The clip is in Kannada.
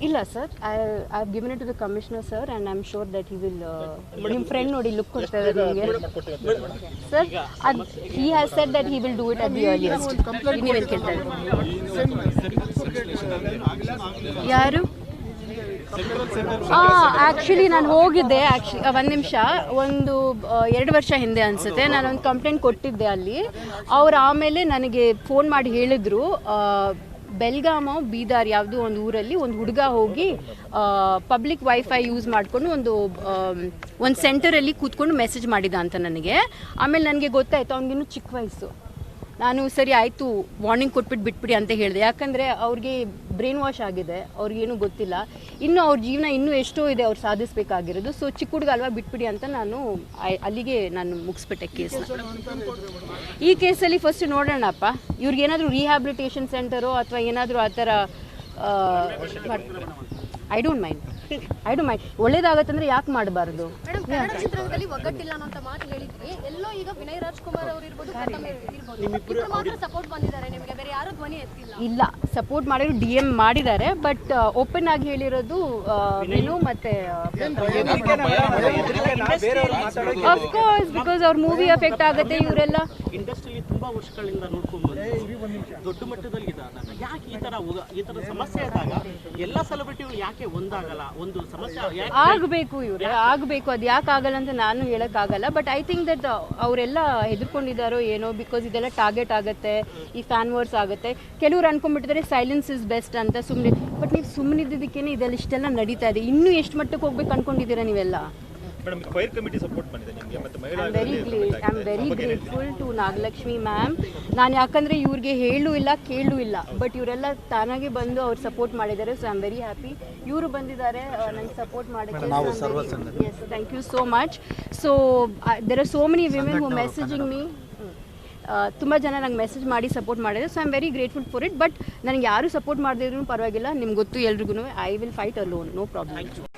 ಇಲ್ಲ sir, I have given it to the commissioner sir and I am sure that he will. ನಿಮ್ಮ ಫ್ರೆಂಡ್ ನೋಡಿ ಲುಕ್ ಕೊಡ್ತಾರೆ ನಿಮಗೆ ಸರ್. ಅದು he has said that he will do it at the earliest. ನೀವೇನು ಕೇಳ್ತಾ ಇದ್ದೀರಿ? ಯಾರು? ಆ್ಯಕ್ಚುಲಿ ನಾನು ಹೋಗಿದ್ದೆ. ಒಂದು ನಿಮಿಷ, 2 ವರ್ಷ ಹಿಂದೆ ಅನಿಸುತ್ತೆ, ನಾನೊಂದು ಕಂಪ್ಲೇಂಟ್ ಕೊಟ್ಟಿದ್ದೆ ಅಲ್ಲಿ. ಅವ್ರು ಆಮೇಲೆ ನನಗೆ ಫೋನ್ ಮಾಡಿ ಹೇಳಿದರು, ಬೆಲ್ಗಾಮೋ ಬೀದಾರ್ ಯಾವುದೋ ಒಂದು ಊರಲ್ಲಿ ಒಂದು ಹುಡುಗ ಹೋಗಿ ಪಬ್ಲಿಕ್ ವೈಫೈ ಯೂಸ್ ಮಾಡಿಕೊಂಡು ಒಂದು ಸೆಂಟರಲ್ಲಿ ಕೂತ್ಕೊಂಡು ಮೆಸೇಜ್ ಮಾಡಿದ ಅಂತ ನನಗೆ. ಆಮೇಲೆ ನನಗೆ ಗೊತ್ತಾಯಿತು ಅವ್ನಿಗಿನ್ನೂ ಚಿಕ್ಕ ವಯಸ್ಸು. ನಾನು ಸರಿ ಆಯಿತು ವಾರ್ನಿಂಗ್ ಕೊಟ್ಬಿಟ್ಟು ಬಿಟ್ಬಿಡಿ ಅಂತ ಹೇಳಿದೆ. ಯಾಕಂದರೆ ಅವ್ರಿಗೆ ಬ್ರೈನ್ ವಾಶ್ ಆಗಿದೆ, ಅವ್ರಿಗೇನು ಗೊತ್ತಿಲ್ಲ, ಇನ್ನೂ ಅವ್ರ ಜೀವನ ಇನ್ನೂ ಎಷ್ಟೋ ಇದೆ ಅವ್ರು ಸಾಧಿಸಬೇಕಾಗಿರೋದು. ಸೊ ಚಿಕ್ಕ ಹುಡುಗ ಅಲ್ವಾ, ಬಿಟ್ಬಿಡಿ ಅಂತ ಅಲ್ಲಿಗೆ ನಾನು ಮುಗಿಸ್ಬಿಟ್ಟೆ ಕೇಸ್ನ. ಈ ಕೇಸಲ್ಲಿ ಫಸ್ಟ್ ನೋಡೋಣಪ್ಪ, ಇವ್ರಿಗೇನಾದರೂ ರಿಹ್ಯಾಬಿಲಿಟೇಷನ್ ಸೆಂಟರೋ ಅಥವಾ ಏನಾದರೂ ಆ ಥರ ಐ ಡೋಂಟ್ ಮೈಂಡ್. ಒಳ್ಳೇದಾಗತ್ತಂದ್ರೆ ಯಾಕೆ ಮಾಡಬಾರ್ದು? ಕನ್ನಡ ಚಿತ್ರರಂಗದಲ್ಲಿ ಒಗ್ಗಟ್ಟಿಲ್ಲ ಅನ್ನೋ ಮಾತು ಹೇಳಿದ್ರಿ. ಎಲ್ಲೋ ಈಗ ವಿನಯ್ ರಾಜ್ಕುಮಾರ್ ಅವರು ಇರ್ಬೋದು, ಇಬ್ರು ಮಾತ್ರ ಸಪೋರ್ಟ್ ಬಂದಿದ್ದಾರೆ ನಿಮಗೆ, ಬೇರೆ ಯಾರು ಧ್ವನಿ ಎತ್ತಿಲ್ಲ. ಇಲ್ಲ, ಸಪೋರ್ಟ್ ಮಾಡಿರೋ DM ಮಾಡಿದ್ದಾರೆ, ಬಟ್ ಓಪನ್ ಆಗಿ ಹೇಳಿರೋದು ವಿನು ಮತ್ತೆ ಅಫ್ಕೋರ್ಸ್ ಬಿಕಾಸ್ ಅವ್ರ ಮೂವಿ ಎಫೆಕ್ಟ್ ಆಗುತ್ತೆ. ಇವರೆಲ್ಲ ಇಂಡಸ್ಟ್ರಿಯಲ್ಲಿ ತುಂಬಾ ವರ್ಷಗಳಿಂದ ನೋಡ್ಕೊಂಡು ದೊಡ್ಡ ಮಟ್ಟದಲ್ಲಿ ಇದ್ದಾಗ ಯಾಕೆ ಈ ತರ ಸಮಸ್ಯೆ ಆದಾಗ ಎಲ್ಲ ಸೆಲೆಬ್ರಿಟಿಗಳು ಯಾಕೆ ಒಂದಾಗಲ್ಲ? ಒಂದು ಸಮಸ್ಯೆ ಆಗಬೇಕು, ಆಗಬೇಕು. ಅದು ಯಾಕೆ ಆಗಲ್ಲ ಅಂತ ನಾನು ಹೇಳೋಕ್ಕಾಗಲ್ಲ. ಬಟ್ ಐ ಥಿಂಕ್ ದಟ್ ಅವರೆಲ್ಲ ಹೆದರ್ಕೊಂಡಿದ್ದಾರೋ ಏನೋ, ಬಿಕಾಸ್ ಇದೆಲ್ಲ ಟಾರ್ಗೆಟ್ ಆಗುತ್ತೆ, ಈ ಫ್ಯಾನ್ ವಾರ್ಸ್ ಆಗುತ್ತೆ. ಕೆಲವ್ರು ಅನ್ಕೊಂಡ್ಬಿಟ್ಟಿದ್ದಾರೆ ಸೈಲೆನ್ಸ್ ಇಸ್ ಬೆಸ್ಟ್ ಅಂತ ಸುಮ್ಮನೆ. ಬಟ್ ನೀವು ಸುಮ್ಮನಿದ್ದಕ್ಕೇ ಇದೆಲ್ಲ ಇಷ್ಟೆಲ್ಲ ನಡೀತಾ ಇದೆ. ಇನ್ನೂ ಎಷ್ಟು ಮಟ್ಟಕ್ಕೆ ಹೋಗ್ಬೇಕು ಅನ್ಕೊಂಡಿದ್ದೀರಾ ನೀವೆಲ್ಲ? I am very grateful to Nagalakshmi ma'am. ನಾನು ಯಾಕಂದರೆ ಇವ್ರಿಗೆ ಹೇಳೂ ಇಲ್ಲ ಕೇಳೂ ಇಲ್ಲ, ಬಟ್ ಇವರೆಲ್ಲ ತಾನಾಗೆ ಬಂದು ಅವ್ರು ಸಪೋರ್ಟ್ ಮಾಡಿದ್ದಾರೆ. So I am very happy. ಇವರು ಬಂದಿದ್ದಾರೆ ನಂಗೆ ಸಪೋರ್ಟ್ ಮಾಡೋಕ್ಕೆ. Yes, thank you so much. So there are so many women who messaging me. ತುಂಬ ಜನ ನಂಗೆ ಮೆಸೇಜ್ ಮಾಡಿ ಸಪೋರ್ಟ್ ಮಾಡಿದೆ. So I am very grateful for it. But ನನಗೆ ಯಾರು ಸಪೋರ್ಟ್ ಮಾಡದಿದ್ರು ಪರವಾಗಿಲ್ಲ, ನಿಮ್ಗೆ ಗೊತ್ತು ಎಲ್ರಿಗೂ, I will fight alone, no problem.